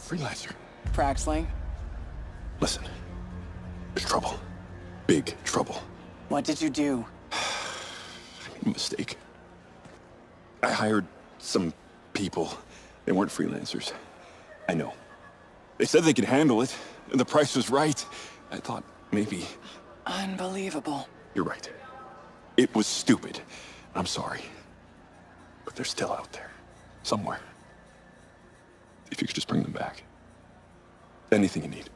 Freelancer. Praxling, Listen, there's trouble. Big trouble. what did you do? I made a mistake. I hired some people. They weren't freelancers. I know. They said they could handle it, and the price was right. I thought maybe... Unbelievable. You're right. It was stupid. I'm sorry. But they're still out there. Somewhere. If you could just bring them back. Anything you need.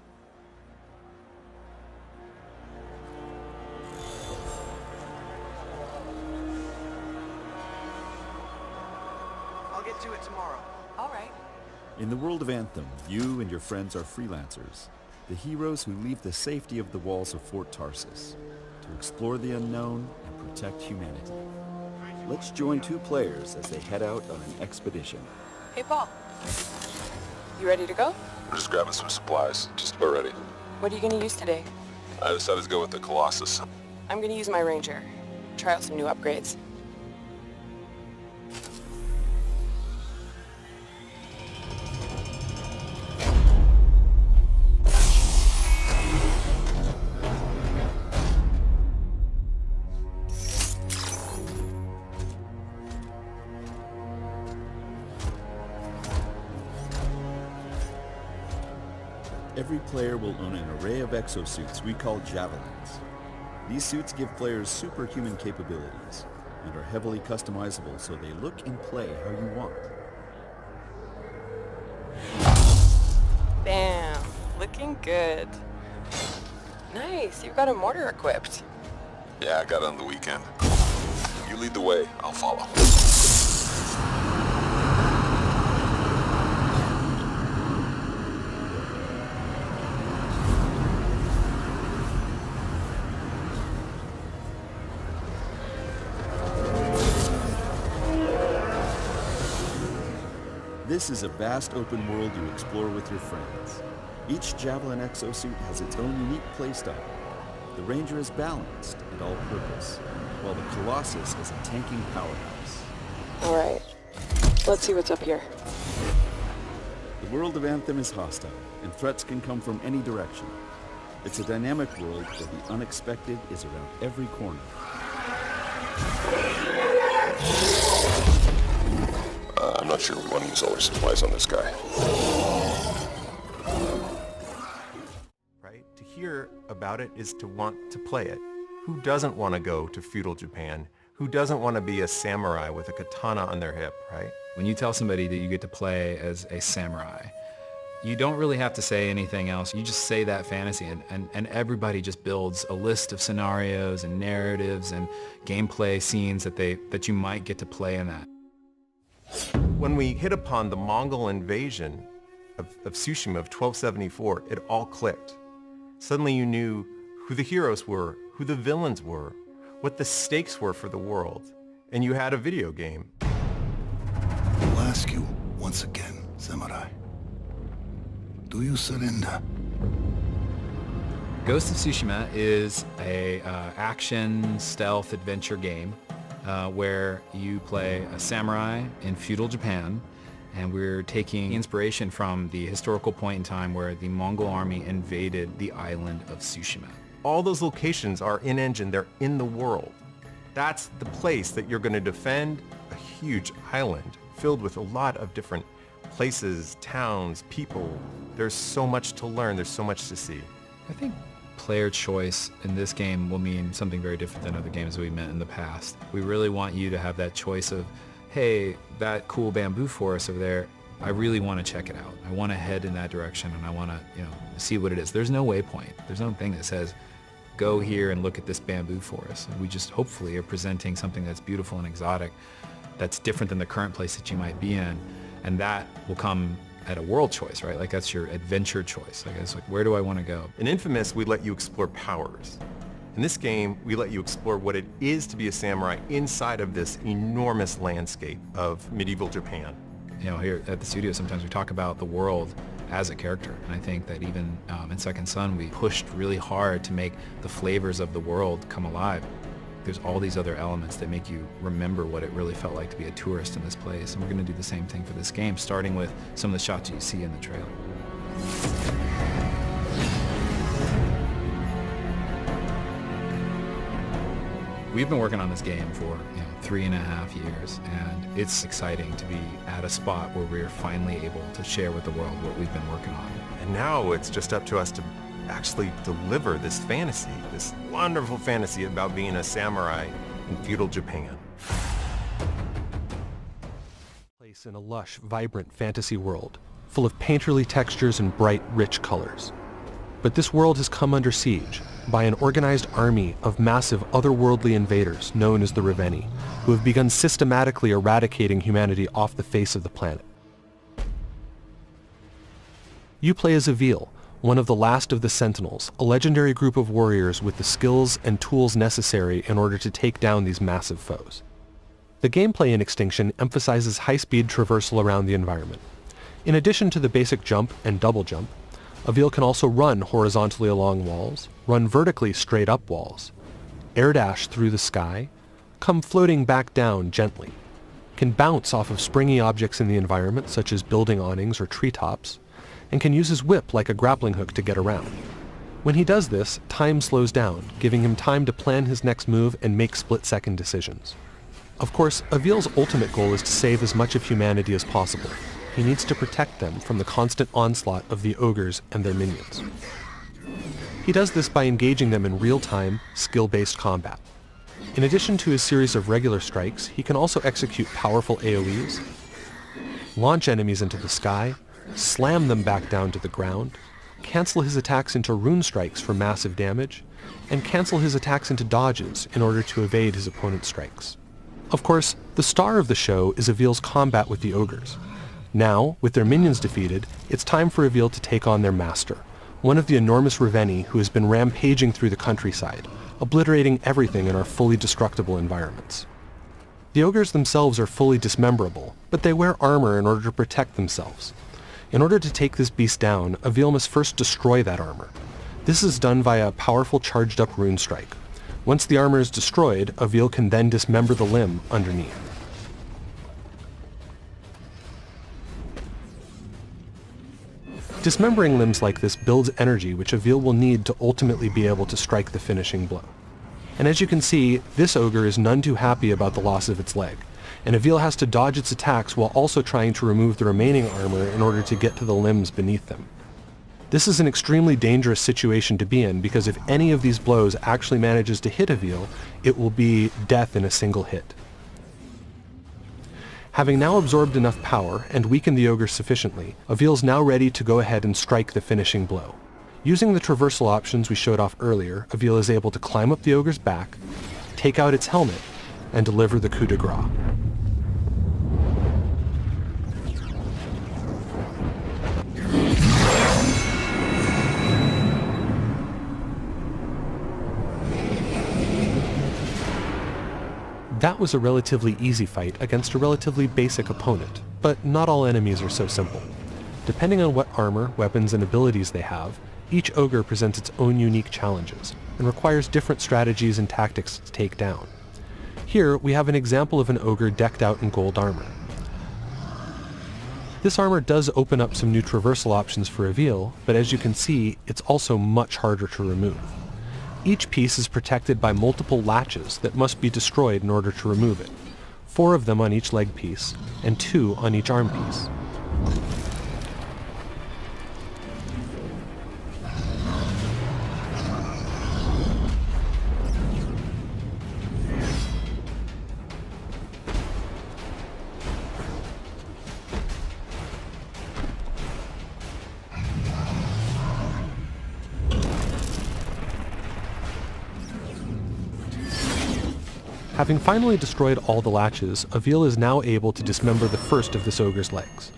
I'll get to it tomorrow. All right. In the world of Anthem, you and your friends are freelancers, the heroes who leave the safety of the walls of Fort Tarsus to explore the unknown and protect humanity. Let's join two players as they head out on an expedition. Hey, Paul. You ready to go? We're just grabbing some supplies. Just about ready. What are you going to use today? I decided to go with the Colossus. I'm going to use my Ranger. Try out some new upgrades. Every player will own an array of exosuits we call Javelins. These suits give players superhuman capabilities and are heavily customizable so they look and play how you want. Bam. Looking good. Nice. You've got a mortar equipped. Yeah, I got it on the weekend. You lead the way, I'll follow. This is a vast open world you explore with your friends. Each Javelin exosuit has its own unique playstyle. The Ranger is balanced and all-purpose, while the Colossus is a tanking powerhouse. Alright, let's see what's up here. The world of Anthem is hostile, and threats can come from any direction. It's a dynamic world where the unexpected is around every corner. I'm not sure we want to use all our supplies on this guy. Right? To hear about it is to want to play it. Who doesn't want to go to feudal Japan? Who doesn't want to be a samurai with a katana on their hip, right? When you tell somebody that you get to play as a samurai, you don't really have to say anything else. You just say that fantasy, and everybody just builds a list of scenarios and narratives and gameplay scenes that you might get to play in that. When we hit upon the Mongol invasion of Tsushima of 1274, it all clicked. Suddenly you knew who the heroes were, who the villains were, what the stakes were for the world, and you had a video game. I'll ask you once again, Samurai. Do you surrender? Ghost of Tsushima is a action stealth adventure game where you play a samurai in feudal Japan, and we're taking inspiration from the historical point in time where the Mongol army invaded the island of Tsushima. All those locations are in-engine, they're in the world. That's the place that you're going to defend, a huge island filled with a lot of different places, towns, people. There's so much to learn, there's so much to see. I think player choice in this game will mean something very different than other games we've met in the past. We really want you to have that choice of, hey, that cool bamboo forest over there, I really want to check it out. I want to head in that direction and I want to, see what it is. There's no waypoint. There's no thing that says, go here and look at this bamboo forest. And we just hopefully are presenting something that's beautiful and exotic, that's different than the current place that you might be in. And that will come at a world choice, right? Like that's your adventure choice. Like it's like, where do I want to go? In Infamous, we let you explore powers. In this game, we let you explore what it is to be a samurai inside of this enormous landscape of medieval Japan. Here at the studio, sometimes we talk about the world as a character. And I think that even in Second Son, we pushed really hard to make the flavors of the world come alive. There's all these other elements that make you remember what it really felt like to be a tourist in this place. And we're going to do the same thing for this game, starting with some of the shots you see in the trailer. We've been working on this game for 3.5 years, and it's exciting to be at a spot where we're finally able to share with the world what we've been working on. And now it's just up to us to actually deliver this fantasy, this wonderful fantasy about being a samurai in feudal Japan. Place in a lush, vibrant fantasy world, full of painterly textures and bright, rich colors. But this world has come under siege by an organized army of massive otherworldly invaders known as the Reveni, who have begun systematically eradicating humanity off the face of the planet. You play as Avil, one of the last of the Sentinels, a legendary group of warriors with the skills and tools necessary in order to take down these massive foes. The gameplay in Extinction emphasizes high-speed traversal around the environment. In addition to the basic jump and double jump, Avil can also run horizontally along walls, run vertically straight up walls, air dash through the sky, come floating back down gently, can bounce off of springy objects in the environment such as building awnings or treetops, and can use his whip like a grappling hook to get around. When he does this, time slows down, giving him time to plan his next move and make split-second decisions. Of course, Avil's ultimate goal is to save as much of humanity as possible. He needs to protect them from the constant onslaught of the ogres and their minions. He does this by engaging them in real-time, skill-based combat. In addition to his series of regular strikes, he can also execute powerful AoEs, launch enemies into the sky, slam them back down to the ground, cancel his attacks into rune strikes for massive damage, and cancel his attacks into dodges in order to evade his opponent's strikes. Of course, the star of the show is Avil's combat with the ogres. Now, with their minions defeated, it's time for Avil to take on their master, one of the enormous Reveni who has been rampaging through the countryside, obliterating everything in our fully destructible environments. The ogres themselves are fully dismemberable, but they wear armor in order to protect themselves. In order to take this beast down, Avil must first destroy that armor. This is done via a powerful charged-up rune strike. Once the armor is destroyed, Avil can then dismember the limb underneath. Dismembering limbs like this builds energy which Avil will need to ultimately be able to strike the finishing blow. And as you can see, this ogre is none too happy about the loss of its leg, and Avil has to dodge its attacks while also trying to remove the remaining armor in order to get to the limbs beneath them. This is an extremely dangerous situation to be in because if any of these blows actually manages to hit Avil, it will be death in a single hit. Having now absorbed enough power and weakened the ogre sufficiently, Avil's now ready to go ahead and strike the finishing blow. Using the traversal options we showed off earlier, Avil is able to climb up the ogre's back, take out its helmet, and deliver the coup de grace. That was a relatively easy fight against a relatively basic opponent, but not all enemies are so simple. Depending on what armor, weapons, and abilities they have, each ogre presents its own unique challenges, and requires different strategies and tactics to take down. Here, we have an example of an ogre decked out in gold armor. This armor does open up some new traversal options for Avil, but as you can see, it's also much harder to remove. Each piece is protected by multiple latches that must be destroyed in order to remove it, 4 of them on each leg piece, and 2 on each arm piece. Having finally destroyed all the latches, Avil is now able to dismember the first of this ogre's legs.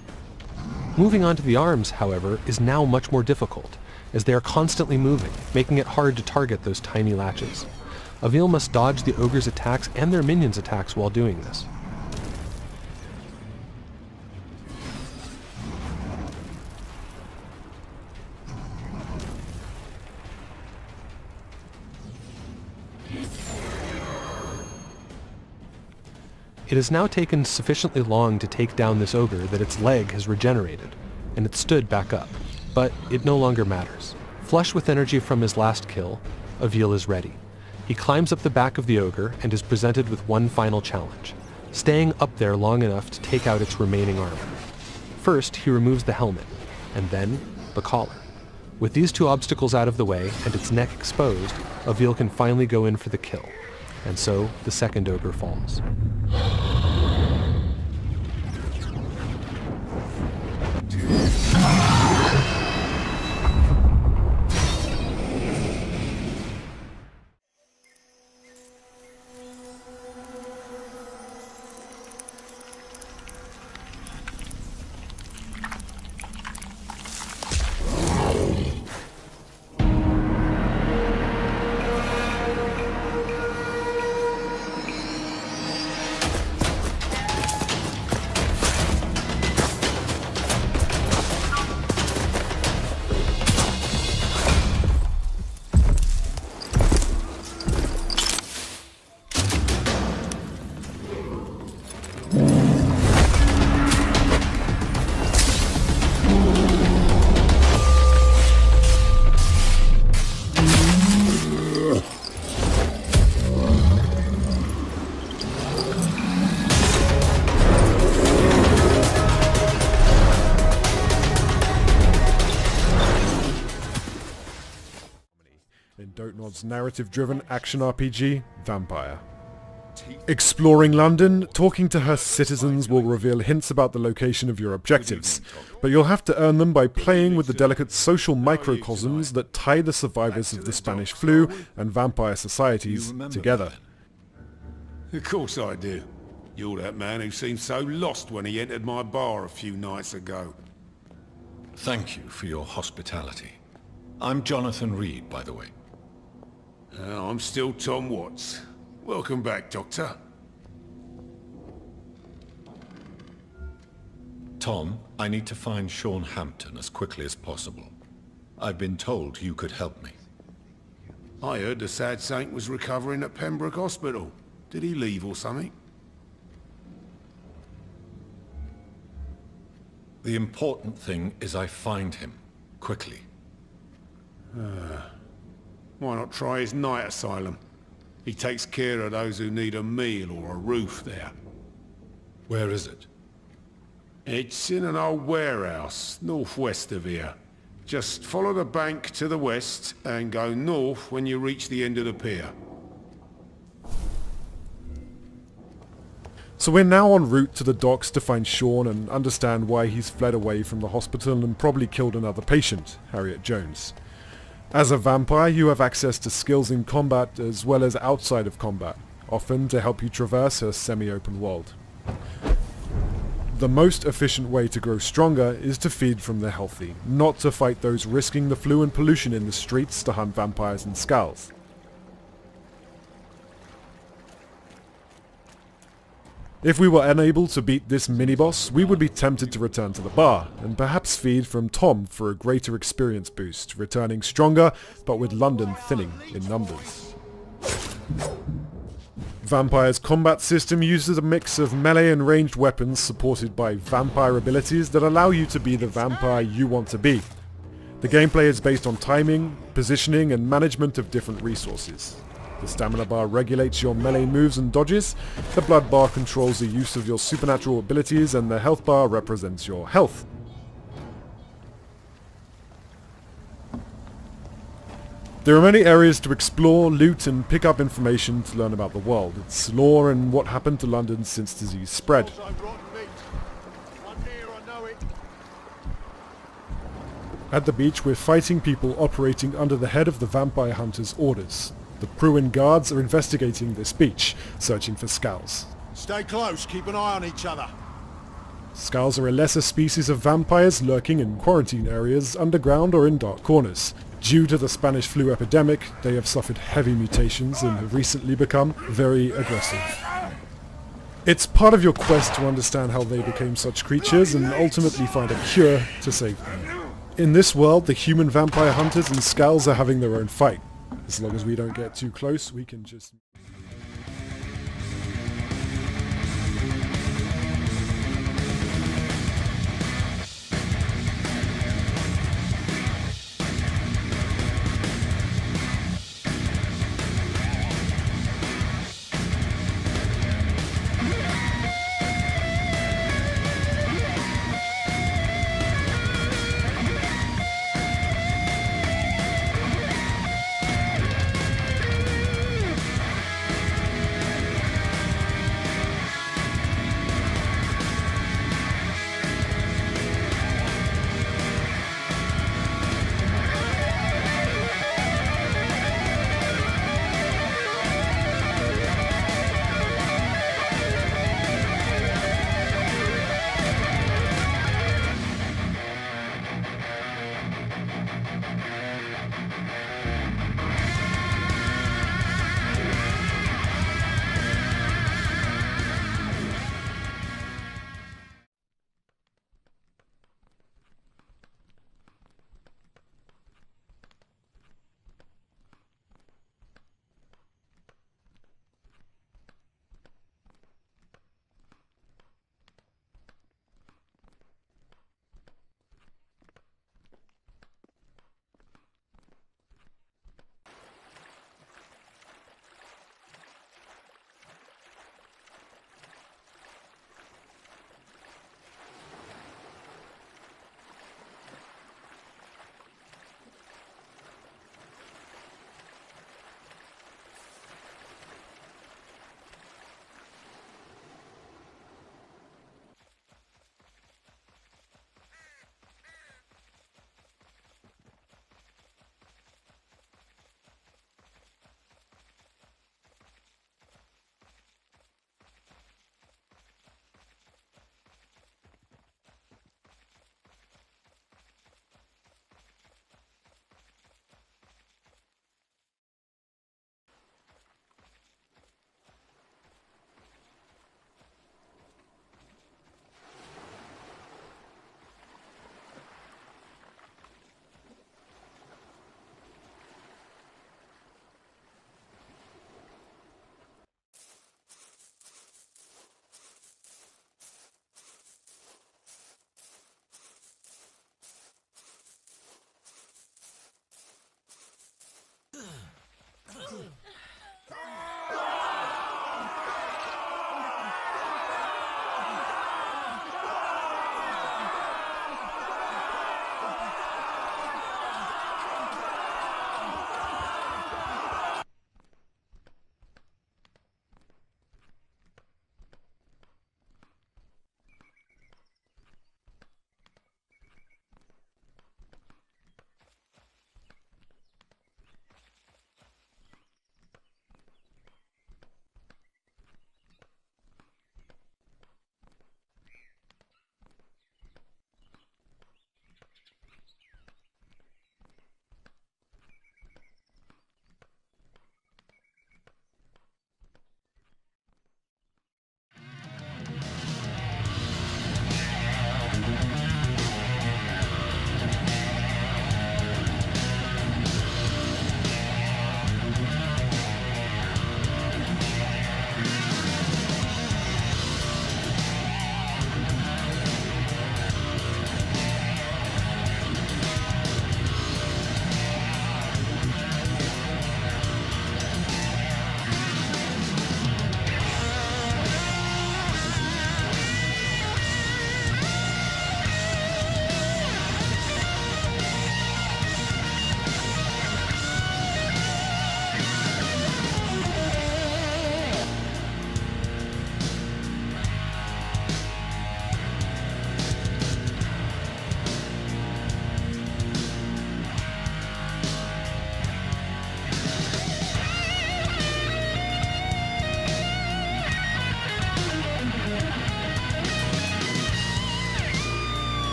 Moving on to the arms, however, is now much more difficult, as they are constantly moving, making it hard to target those tiny latches. Avil must dodge the ogre's attacks and their minions' attacks while doing this. It has now taken sufficiently long to take down this ogre that its leg has regenerated, and it stood back up, but it no longer matters. Flush with energy from his last kill, Avil is ready. He climbs up the back of the ogre and is presented with one final challenge, staying up there long enough to take out its remaining armor. First, he removes the helmet, and then the collar. With these 2 obstacles out of the way and its neck exposed, Avil can finally go in for the kill, and so the second ogre falls. In Dontnod's narrative-driven action RPG, Vampire. Exploring London, talking to her citizens will reveal hints about the location of your objectives, but you'll have to earn them by playing with the delicate social microcosms that tie the survivors of the Spanish flu and vampire societies together. Of course I do. You're that man who seemed so lost when he entered my bar a few nights ago. Thank you for your hospitality. I'm Jonathan Reed, by the way. I'm still Tom Watts. Welcome back, Doctor. Tom, I need to find Sean Hampton as quickly as possible. I've been told you could help me. I heard the sad saint was recovering at Pembroke Hospital. Did he leave or something? The important thing is I find him, quickly. Why not try his night asylum? He takes care of those who need a meal or a roof there. Where is it? It's in an old warehouse, northwest of here. Just follow the bank to the west and go north when you reach the end of the pier. So we're now en route to the docks to find Sean and understand why he's fled away from the hospital and probably killed another patient, Harriet Jones. As a vampire, you have access to skills in combat as well as outside of combat, often to help you traverse a semi-open world. The most efficient way to grow stronger is to feed from the healthy, not to fight those risking the flu and pollution in the streets to hunt vampires and skulls. If we were unable to beat this mini-boss, we would be tempted to return to the bar, and perhaps feed from Tom for a greater experience boost, returning stronger, but with London thinning in numbers. Vampire's combat system uses a mix of melee and ranged weapons supported by vampire abilities that allow you to be the vampire you want to be. The gameplay is based on timing, positioning, and management of different resources. The stamina bar regulates your melee moves and dodges, the blood bar controls the use of your supernatural abilities, and the health bar represents your health. There are many areas to explore, loot, and pick up information to learn about the world, its lore, and what happened to London since disease spread. At the beach, we're fighting people operating under the head of the vampire hunter's orders. The Pruin guards are investigating this beach, searching for skulls. Stay close, keep an eye on each other. Skulls are a lesser species of vampires lurking in quarantine areas, underground or in dark corners. Due to the Spanish flu epidemic, they have suffered heavy mutations and have recently become very aggressive. It's part of your quest to understand how they became such creatures and ultimately find a cure to save them. In this world, the human vampire hunters and skulls are having their own fight. As long as we don't get too close, we can just...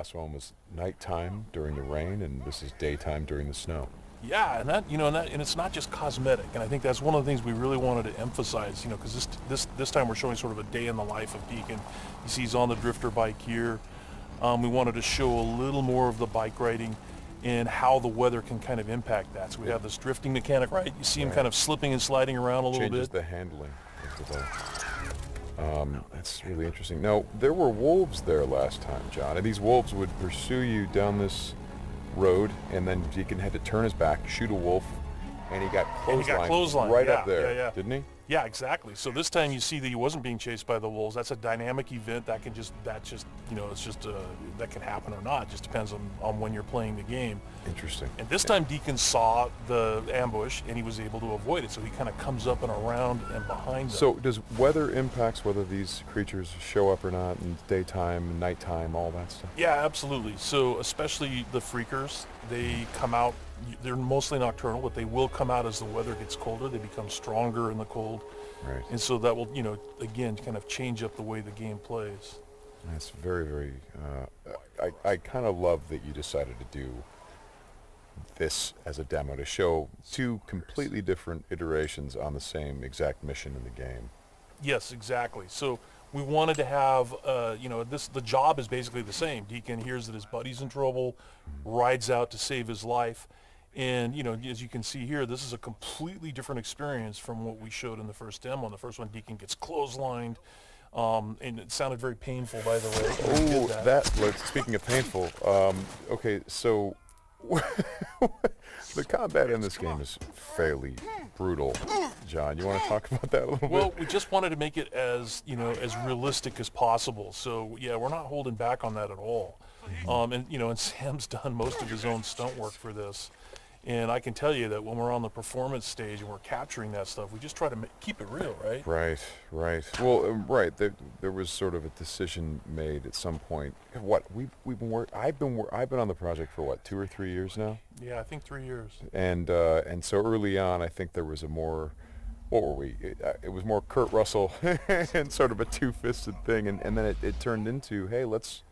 last one was nighttime during the rain, and this is daytime during the snow. Yeah, and that, you know, and it's not just cosmetic, and I think that's one of the things we really wanted to emphasize, you know, because this time we're showing sort of a day in the life of Deacon. You see he's on the drifter bike here. We wanted to show a little more of the bike riding and how the weather can kind of impact that. So we have this drifting mechanic, right? You see him kind of slipping and sliding around a little bit. Changes the handling of the bike. That's really interesting. Now, there were wolves there last time, John, and these wolves would pursue you down this road, and then Deacon had to turn his back, shoot a wolf, and he got clotheslined right up there, didn't he? Yeah, exactly. So this time you see that he wasn't being chased by the wolves. That's a dynamic event that can just, you know, it's just, that can happen or not. It just depends on when you're playing the game. Interesting. And this time Deacon saw the ambush and he was able to avoid it. So he kind of comes up and around and behind them. So does weather impacts whether these creatures show up or not in daytime, nighttime, all that stuff? Yeah, absolutely. So especially the freakers, they come out, they're mostly nocturnal, but they will come out as the weather gets colder. They become stronger in the cold. Right. And so that will, you know, again, kind of change up the way the game plays. That's very, very, I kind of love that you decided to do this as a demo to show two completely different iterations on the same exact mission in the game. Yes, exactly. So we wanted to have, you know, the job is basically the same. Deacon hears that his buddy's in trouble, rides out to save his life. And, you know, as you can see here, this is a completely different experience from what we showed in the first demo. In the first one, Deacon gets clotheslined, and it sounded very painful, by the way. Oh, speaking of painful, okay, so the combat in this game is fairly brutal. John, you want to talk about that a little bit? Well, we just wanted to make it as, you know, as realistic as possible. So, yeah, we're not holding back on that at all. And, you know, and Sam's done most of his own stunt work for this. And I can tell you that when we're on the performance stage and we're capturing that stuff, we just try to keep it real, right? Right. Well, right. There was sort of a decision made at some point. What we've been I've been on the project for what, 2 or 3 years now? Yeah, I think 3 years. And so early on, I think there was a more, what were we? It was more Kurt Russell and sort of a two-fisted thing, and then it turned into, hey, let's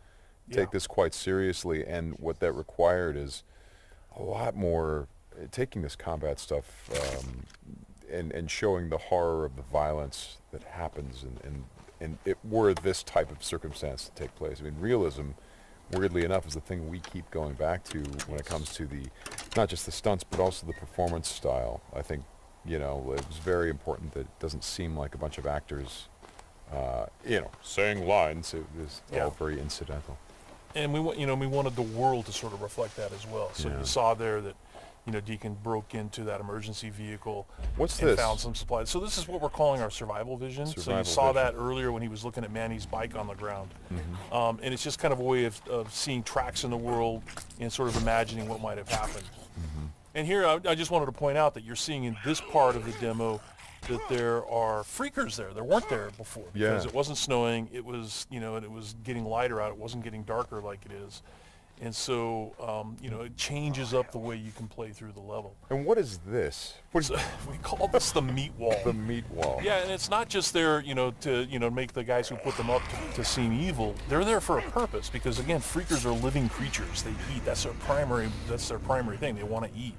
take this quite seriously. And what that required is a lot more taking this combat stuff and showing the horror of the violence that happens and it were this type of circumstance to take place. I mean, realism, weirdly enough, is the thing we keep going back to when it comes to the, not just the stunts, but also the performance style. I think, you know, it was very important that it doesn't seem like a bunch of actors, you know, saying lines. It was all very incidental. And we wanted the world to sort of reflect that as well. So you saw there that, you know, Deacon broke into that emergency vehicle and found some supplies. So this is what we're calling our survival vision. So you saw that earlier when he was looking at Manny's bike on the ground. And it's just kind of a way of seeing tracks in the world and sort of imagining what might have happened. And here I just wanted to point out that you're seeing in this part of the demo that there are freakers there. There weren't there before because it wasn't snowing. It was, you know, and it was getting lighter out. It wasn't getting darker like it is. And so, you know, it changes up the way you can play through the level. And what is this? So, we call this the meat wall. The meat wall. Yeah, and it's not just there, you know, to, you know, make the guys who put them up to seem evil. They're there for a purpose because, again, freakers are living creatures. They eat. That's their primary thing. They want to eat.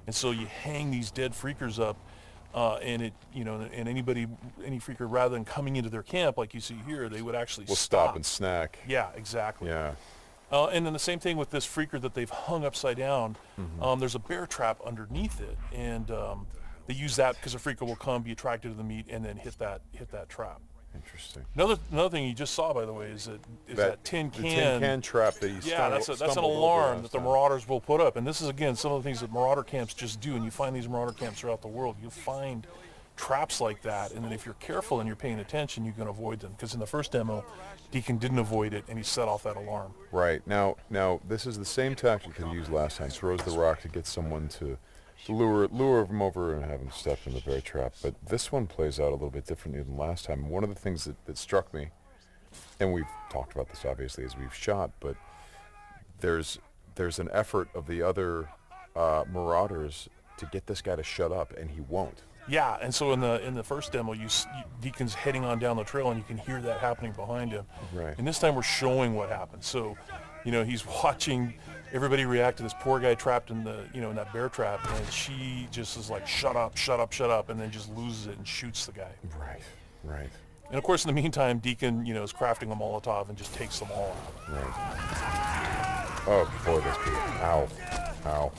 And so you hang these dead freakers up. And it, you know, and any freaker, rather than coming into their camp like you see here, they would actually stop and snack. Yeah, exactly. Yeah. And then the same thing with this freaker that they've hung upside down. There's a bear trap underneath it, and they use that because a freaker will come, be attracted to the meat, and then hit that trap. Interesting. Another thing you just saw, by the way, is that tin can. The tin can trap that he that's an alarm that the Marauders will put up. And this is, again, some of the things that Marauder camps just do. And you find these Marauder camps throughout the world. You'll find traps like that. And then if you're careful and you're paying attention, you can avoid them. Because in the first demo, Deacon didn't avoid it, and he set off that alarm. Right. Now this is the same tactic that he used last time. Throws the rock to get someone to lure him over and have him step in the bear trap. But this one plays out a little bit differently than last time. One of the things that struck me, and we've talked about this obviously as we've shot, but there's an effort of the other Marauders to get this guy to shut up, and he won't. Yeah, and so in the first demo, Deacon's heading on down the trail, and you can hear that happening behind him. Right. And this time we're showing what happened. So You know, he's watching everybody react to this poor guy trapped in the, you know, in that bear trap, and she just is like, shut up, shut up, shut up, and then just loses it and shoots the guy. Right, right. And of course, in the meantime, Deacon, you know, is crafting a Molotov and just takes them all out. Right. Oh boy, this dude. Ow. Ow.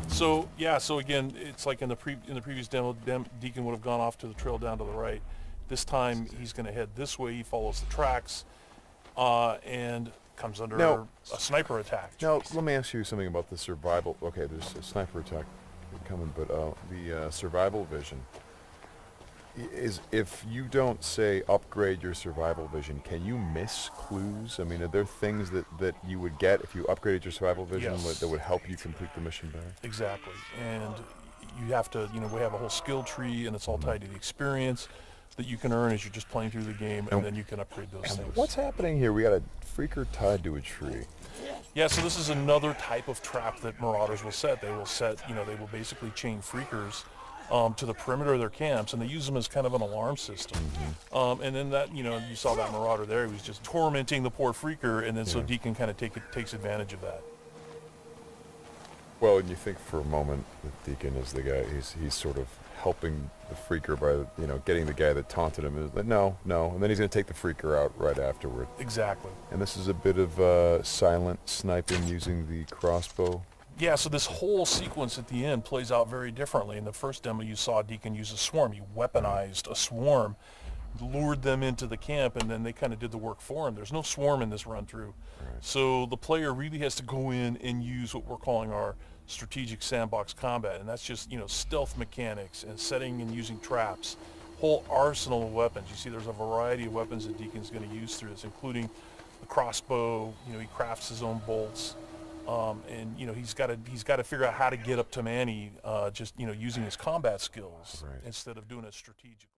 So yeah, so again, it's like in the previous demo, Deacon would have gone off to the trail down to the right. This time he's going to head this way. He follows the tracks, and comes under a sniper attack. Now, let me ask you something about the survival. Okay, there's a sniper attack coming, but the survival vision is, if you don't, say, upgrade your survival vision, can you miss clues? I mean, are there things that you would get if you upgraded your survival vision that would help you complete the mission better? Exactly. And you have to, you know, we have a whole skill tree, and it's all tied to the experience that you can earn as you're just playing through the game, and then you can upgrade those things. What's happening here? We got a freaker tied to a tree. Yeah, so this is another type of trap that Marauders will set. They will set, you know, they will basically chain freakers to the perimeter of their camps, and they use them as kind of an alarm system. And then that, you know, you saw that Marauder there. He was just tormenting the poor freaker, and then so Deacon kind of takes advantage of that. Well, and you think for a moment that Deacon is the guy, he's sort of helping the freaker by, you know, getting the guy that taunted him. Is like, no, and then he's going to take the freaker out right afterward. Exactly. And this is a bit of silent sniping using the crossbow. Yeah, so this whole sequence at the end plays out very differently. In the first demo, you saw Deacon use a swarm. He weaponized a swarm, lured them into the camp, and then they kind of did the work for him. There's no swarm in this run-through. So the player really has to go in and use what we're calling our strategic sandbox combat, and that's just, you know, stealth mechanics and setting and using traps, whole arsenal of weapons. You see there's a variety of weapons that Deacon's going to use through this, including the crossbow. You know, he crafts his own bolts. And you know, he's got to figure out how to get up to Manny, just, you know, using his combat skills instead of doing it strategically.